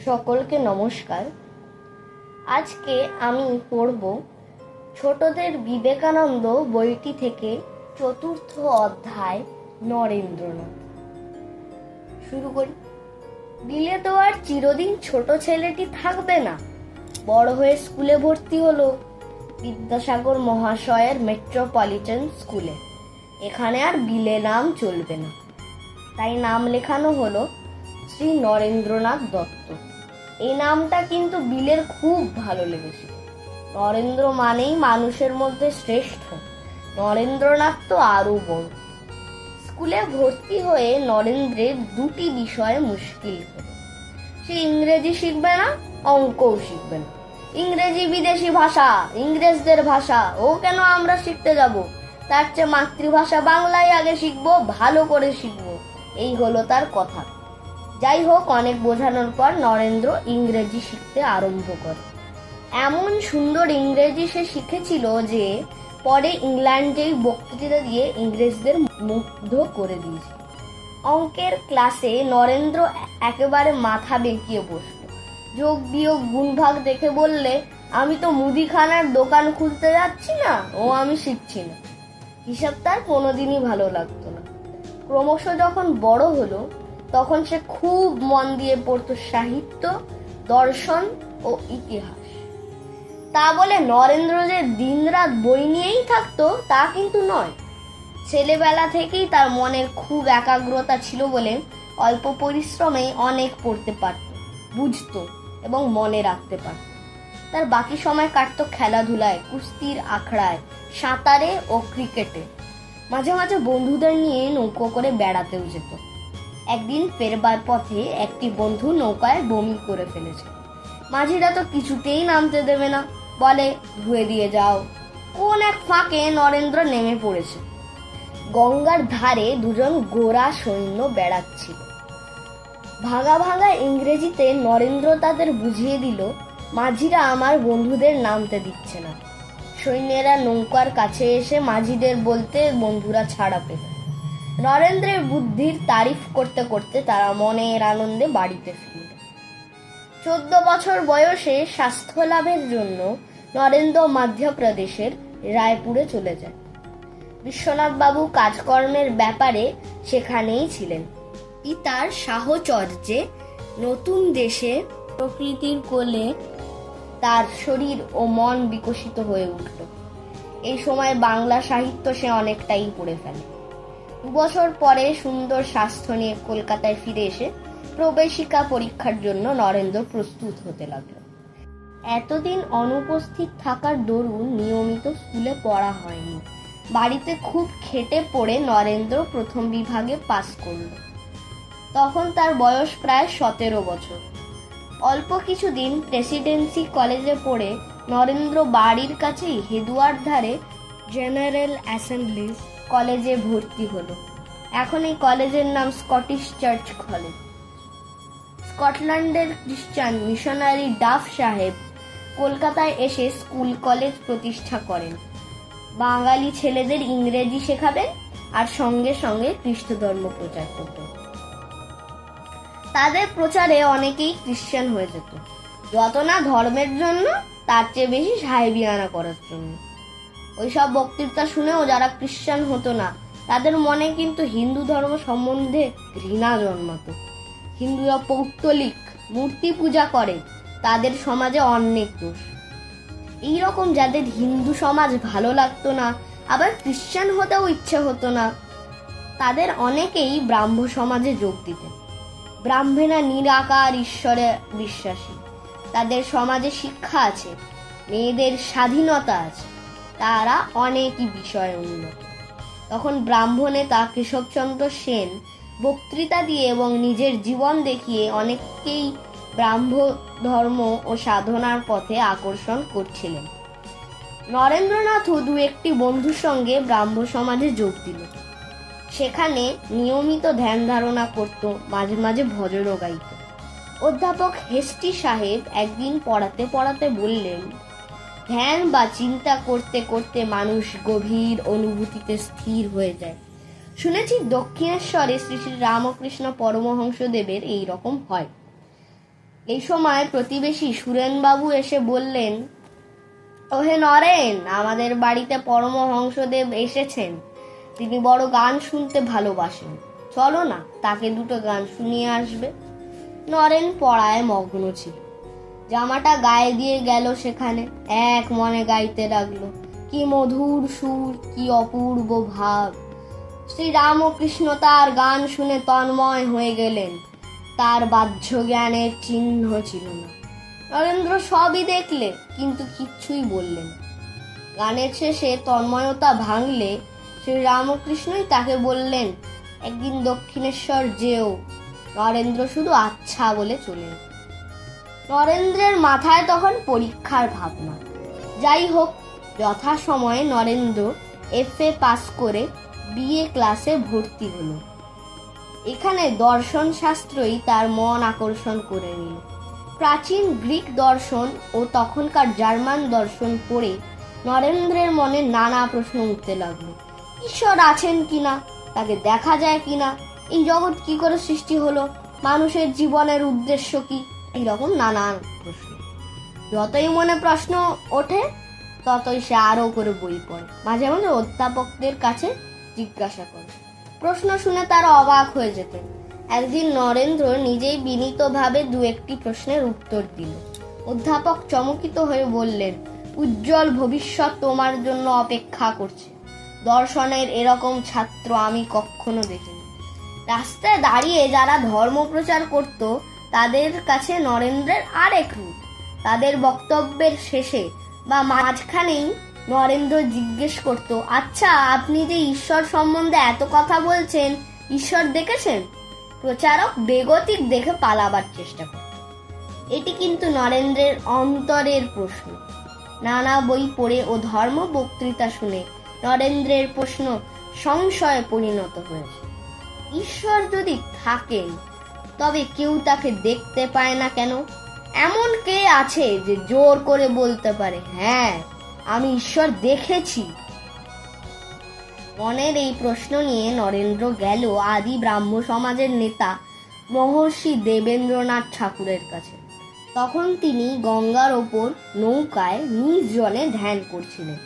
সকলকে নমস্কার। আজকে আমি পড়ব ছোটদের বিবেকানন্দ বইটি থেকে চতুর্থ অধ্যায় নরেন্দ্রনাথ। শুরু করি। বিলে তো আর চিরদিন ছোট ছেলেটি থাকবে না। বড় হয়ে স্কুলে ভর্তি হলো, বিদ্যাসাগর মহাশয়ের মেট্রোপলিটন স্কুলে। এখানে আর বিলে নাম চলবে না, তাই নাম লেখানো হলো শ্রী নরেন্দ্রনাথ দত্ত। এই নামটা কিন্তু বিলের খুব ভালো লেগেছিল। নরেন্দ্র মানেই মানুষের মধ্যে শ্রেষ্ঠ, নরেন্দ্রনাথ তো আরো বড়। স্কুলে ভর্তি হয়ে নরেন্দ্রের দুটি বিষয় মুশকিল হলো। সে ইংরেজি শিখবে না, অঙ্কও শিখবে না। ইংরেজি বিদেশি ভাষা, ইংরেজদের ভাষা, ও কেন আমরা শিখতে যাব? তার চেয়ে মাতৃভাষা বাংলায় আগে শিখবো, ভালো করে শিখবো, এই হলো তার কথা। যাই হোক, অনেক বোঝানোর পর নরেন্দ্র ইংরেজি শিখতে আরম্ভ করে। এমন সুন্দর ইংরেজি সে শিখেছিল যে পরে ইংল্যান্ডেই বক্তৃতা দিয়ে ইংরেজদের মুগ্ধ করে দিয়েছিল। অঙ্কের ক্লাসে নরেন্দ্র একেবারে মাথা বেঁকিয়ে বসল। যোগ বিয়োগ গুণ ভাগ দেখে বললে, আমি তো মুদিখানার দোকান খুলতে যাচ্ছি না, ও আমি শিখছি না। হিসাব তার কোনোদিনই ভালো লাগতো না। ক্রমশ যখন বড় হলো, তখন সে খুব মন দিয়ে পড়তো সাহিত্য, দর্শন ও ইতিহাস। তা বলে নরেন্দ্র যে দিনরাত বই নিয়েই থাকতো তা কিন্তু নয়। ছেলেবেলা থেকেই তার মনের খুব একাগ্রতা ছিল বলে অল্প পরিশ্রমে অনেক পড়তে পারত, বুঝতো এবং মনে রাখতে পারত। তার বাকি সময় কাটতো খেলাধুলায়, কুস্তির আখড়ায়, সাঁতারে ও ক্রিকেটে। মাঝে মাঝে বন্ধুদের নিয়ে নৌকো করে বেড়াতেও যেত। একদিন ফেরবার পথে একটি বন্ধু নৌকায় বমি করে ফেলেছে। মাঝিরা তো কিছুতেই নামতে দেবে না, বলে ধুয়ে দিয়ে যাও। কোন এক ফাঁকে নরেন্দ্র নেমে পড়েছে। গঙ্গার ধারে দুজন গোরা সৈন্য বেড়াচ্ছিল। ভাঙা ভাঙা ইংরেজিতে নরেন্দ্র তাদের বুঝিয়ে দিল, মাঝিরা আমার বন্ধুদের নামতে দিচ্ছে না। সৈন্যেরা নৌকার কাছে এসে মাঝিদের বলতে বন্ধুরা ছাড়া পেল। নরেন্দ্রের বুদ্ধির তারিফ করতে করতে তারা মনের আনন্দে বাড়িতে ফিরল। 14 বছর বয়সে স্বাস্থ্য লাভের জন্য নরেন্দ্র মধ্যপ্রদেশের রায়পুরে চলে যায়। বিশ্বনাথ বাবু কাজকর্মের ব্যাপারে সেখানেই ছিলেন। তার সাহচর্যে নতুন দেশে প্রকৃতির কোলে তার শরীর ও মন বিকশিত হয়ে উঠল। এই সময় বাংলা সাহিত্য সে অনেকটাই পড়ে ফেলে। 2 বছর পরে সুন্দর স্বাস্থ্য নিয়ে কলকাতায় ফিরে এসে প্রবেশিকা পরীক্ষার জন্য নরেন্দ্র প্রস্তুত হতে লাগলো। এতদিন অনুপস্থিত থাকার দরুন নিয়মিত স্কুলে পড়া হয়নি। বাড়িতে খুব খেটে পড়ে নরেন্দ্র প্রথম বিভাগে পাস করল। তখন তার বয়স প্রায় 17 বছর। অল্প কিছুদিন প্রেসিডেন্সি কলেজে পড়ে নরেন্দ্র বাড়ির কাছেই হেদুয়ার ধারে জেনারেল অ্যাসেম্বলিজ কলেজে ভর্তি হলো। এখন এই কলেজের নাম স্কটিশ চার্চ কলেজ। স্কটল্যান্ডের খ্রিস্টান মিশনারি ডাফ সাহেব কলকাতায় এসে স্কুল কলেজ প্রতিষ্ঠা করেন। বাঙালি ছেলেদের ইংরেজি শেখাবেন আর সঙ্গে সঙ্গে খ্রিস্ট ধর্ম প্রচার করতেন। তাদের প্রচারে অনেকেই খ্রিস্টান হয়ে যেত, যত না ধর্মের জন্য, তার চেয়ে বেশি সাহেবিয়ানা করার জন্য। ওইসব বক্তৃতা শুনেও যারা খ্রিস্টান হতো না, তাদের মনে কিন্তু হিন্দু ধর্ম সম্বন্ধে ঘৃণা জন্মাতো। হিন্দুরা পৌত্তলিক মূর্তি পূজা করে, তাদের সমাজে অনেক দোষ। এইরকম যাদের হিন্দু সমাজ ভালো লাগতো না, আবার খ্রিস্টান হতেও ইচ্ছে হতো না, তাদের অনেকেই ব্রাহ্ম সমাজে যোগ দিতেন। ব্রাহ্মণরা নিরাকার ঈশ্বরে বিশ্বাসী, তাদের সমাজে শিক্ষা আছে, মেয়েদের স্বাধীনতা আছে, তারা অনেকই বিষয়ে উন্নত। তখন ব্রাহ্ম নেতা কেশবচন্দ্র সেন বক্তৃতা দিয়ে এবং নিজের জীবন দেখিয়ে অনেককেই ব্রাহ্ম ধর্ম ও সাধনার পথে আকর্ষণ করছিলেন। নরেন্দ্রনাথও 2-1টি বন্ধুর সঙ্গে ব্রাহ্ম সমাজে যোগ দিল। সেখানে নিয়মিত ধ্যান ধারণা করত, মাঝে মাঝে ভজনও গাইত। অধ্যাপক হেস্টি সাহেব একদিন পড়াতে পড়াতে বললেন, ধ্যান বা চিন্তা করতে করতে মানুষ গভীর অনুভূতিতে স্থির হয়ে যায়। শুনেছি দক্ষিণেশ্বরে শ্রী শ্রী রামকৃষ্ণ পরমহংসদেবের এই রকম হয়। এই সময় প্রতিবেশী সুরেনবাবু এসে বললেন, ওহে নরেন, আমাদের বাড়িতে পরমহংসদেব এসেছেন। তিনি বড় গান শুনতে ভালোবাসেন, চলো না, তাকে দুটো গান শুনিয়ে আসবে। নরেন পড়ায় মগ্ন ছিল। জামাটা গায়ে দিয়ে গেল সেখানে, এক মনে গাইতে লাগলো, কি মধুর সুর, কি অপূর্ব ভাব। শ্রী রামকৃষ্ণ তার গান শুনে তন্ময় হয়ে গেলেন। তার বাহ্য জ্ঞানের চিহ্ন ছিল না। নরেন্দ্র সবই দেখলে, কিন্তু কিচ্ছুই বললেন। গানের শেষে তন্ময়তা ভাঙলে শ্রী রামকৃষ্ণই তাকে বললেন, একদিন দক্ষিণেশ্বর যেও। নরেন্দ্র শুধু আচ্ছা বলে চলে এলো। নরেন্দ্রের মাথায় তখন পরীক্ষার ভাবনা। যাই হোক, যথাসময়ে নরেন্দ্র FA পাস করে BA ক্লাসে ভর্তি হলো। এখানে দর্শন শাস্ত্রই তার মন আকর্ষণ করে নিল। প্রাচীন গ্রিক দর্শন ও তখনকার জার্মান দর্শন পড়ে নরেন্দ্রের মনে নানা প্রশ্ন উঠতে লাগলো। ঈশ্বর আছেন কিনা, তাকে দেখা যায় কিনা, এই জগৎ কি করে সৃষ্টি হলো, মানুষের জীবনের উদ্দেশ্য কি, এইরকম নানান প্রশ্ন। যতই মনে প্রশ্ন ওঠে ততই সে আরো করে বই পড়ে, মাঝে মাঝে অধ্যাপকদের কাছে জিজ্ঞাসা করে। প্রশ্ন শুনে তারা অবাক হয়ে যেতেন। একদিন নরেন্দ্র নিজেই বিনীতভাবে দু একটি প্রশ্নের উত্তর দিল। অধ্যাপক চমকিত হয়ে বললেন, উজ্জ্বল ভবিষ্যৎ তোমার জন্য অপেক্ষা করছে। দর্শনের এরকম ছাত্র আমি কখনো দেখিনি। রাস্তায় দাঁড়িয়ে যারা ধর্ম প্রচার করত তাদের কাছে নরেন্দ্রের আরেক রূপ। তাদের বক্তব্যের শেষে বা মাঝখানেই নরেন্দ্র জিজ্ঞেস করত, আচ্ছা, আপনি যে ঈশ্বর সম্বন্ধে এত কথা বলছেন, ঈশ্বর দেখেছেন? প্রচারক বেগতিক দেখে পালাবার চেষ্টা করত। এটি কিন্তু নরেন্দ্রের অন্তরের প্রশ্ন। নানা বই পড়ে ও ধর্ম বক্তৃতা শুনে নরেন্দ্রের প্রশ্ন সংশয়ে পরিণত হয়েছে। ঈশ্বর যদি থাকেন, তবে কেউ তাকে দেখতে পায় না কেন? এমন কে আছে যে জোর করে বলতে পারে, হ্যাঁ, আমি ঈশ্বর দেখেছি? মনের এই প্রশ্ন নিয়ে নরেন্দ্র গেল আদি ব্রাহ্ম সমাজের নেতা মহর্ষি দেবেন্দ্রনাথ ঠাকুরের কাছে। তখন তিনি গঙ্গার ওপর নৌকায় নির্জনে ধ্যান করছিলেন।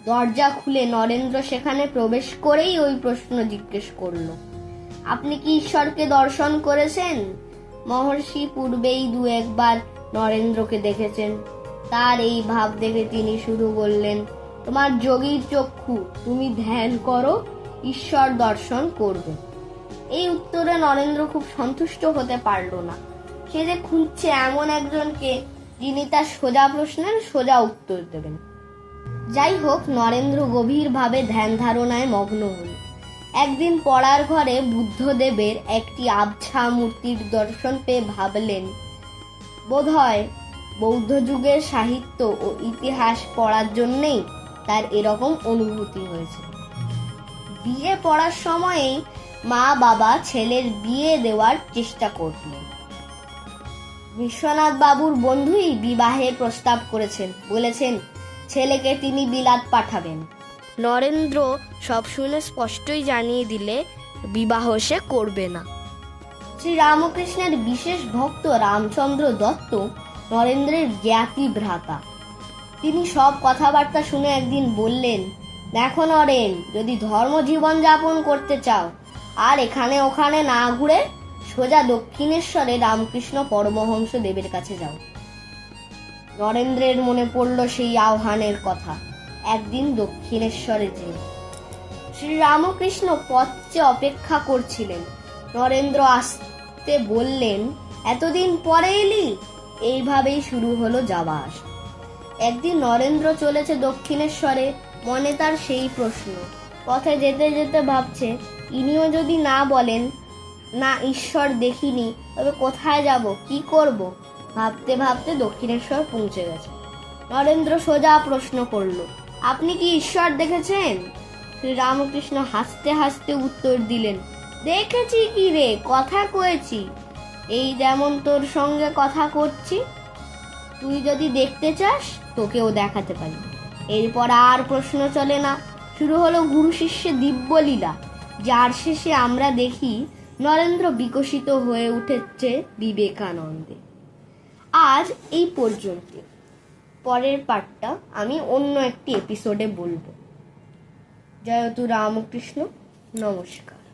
দরজা খুলে নরেন্দ্র সেখানে প্রবেশ করেই ওই প্রশ্ন জিজ্ঞেস করল, আপনি কি ঈশ্বরকে দর্শন করেছেন? মহর্ষি পূর্বেই দু একবার নরেন্দ্রকে দেখেছেন। তার এই ভাব দেখে তিনি শুধু বললেন, তোমার যোগীর চক্ষু, তুমি ধ্যান করো, ঈশ্বর দর্শন করবে। এই উত্তরে নরেন্দ্র খুব সন্তুষ্ট হতে পারল না। সে যে খুঁজছে এমন একজনকে যিনি তার সোজা প্রশ্নের সোজা উত্তর দেবেন। যাই হোক, নরেন্দ্র গভীরভাবে ধ্যান ধারণায় মগ্ন হল। একদিন পড়ার ঘরে বুদ্ধদেবের একটি আবছা মূর্তির দর্শন পেয়ে ভাবলেন, বোধহয় বৌদ্ধ যুগের সাহিত্য ও ইতিহাস পড়ার জন্যেই তার এরকম অনুভূতি হয়েছে। বিয়ে পড়ার সময়েই মা বাবা ছেলের বিয়ে দেওয়ার চেষ্টা করলেন। বিশ্বনাথ বাবুর বন্ধুই বিবাহের প্রস্তাব করেছেন, বলেছেন ছেলেকে তিনি বিলাত পাঠাবেন। নরেন্দ্র সব শুনে স্পষ্টই জানিয়ে দিলে বিবাহ সে করবে না। শ্রী রামকৃষ্ণের বিশেষ ভক্ত রামচন্দ্র দত্ত নরেন্দ্রের জ্ঞাতি ভ্রাতা। তিনি সব কথাবার্তা শুনে একদিন বললেন, দেখো নরেন, যদি ধর্ম জীবন যাপন করতে চাও, আর এখানে ওখানে না ঘুরে সোজা দক্ষিণেশ্বরে রামকৃষ্ণ পরমহংস দেবের কাছে যাও। নরেন্দ্রের মনে পড়ল সেই আহ্বানের কথা। একদিন দক্ষিণেশ্বরে যে শ্রী রামকৃষ্ণ পথে অপেক্ষা করছিলেন। নরেন্দ্র আসতে বললেন, এতদিন পরে এলি? এইভাবেই শুরু হলো যাওয়া আসা। একদিন নরেন্দ্র চলেছে দক্ষিণেশ্বরে, মনে তার সেই প্রশ্ন। পথে যেতে যেতে ভাবছে, ইনিও যদি না বলেন না ঈশ্বর দেখিনি, তবে কোথায় যাব, কি করব? ভাবতে ভাবতে দক্ষিণেশ্বর পৌঁছে গেছে। নরেন্দ্র সোজা প্রশ্ন করল, আপনি কি ঈশ্বর দেখেছেন? শ্রী রামকৃষ্ণ হাসতে হাসতে উত্তর দিলেন, দেখেছি কি রে, কথা কয়েছি, এই যেমন তোর সঙ্গে কথা করছি। তুই যদি দেখতে চাস, তোকেও দেখাতে পারি। এরপর আর প্রশ্ন চলে না। শুরু হলো গুরু শিষ্যে দিব্যলীলা, যার শেষে আমরা দেখি নরেন্দ্র বিকশিত হয়ে উঠেছে বিবেকানন্দে। আজ এই পর্যন্ত। পরের পার্টটা আমি অন্য একটি এপিসোডে বলবো। জয়তু রামকৃষ্ণ। নমস্কার।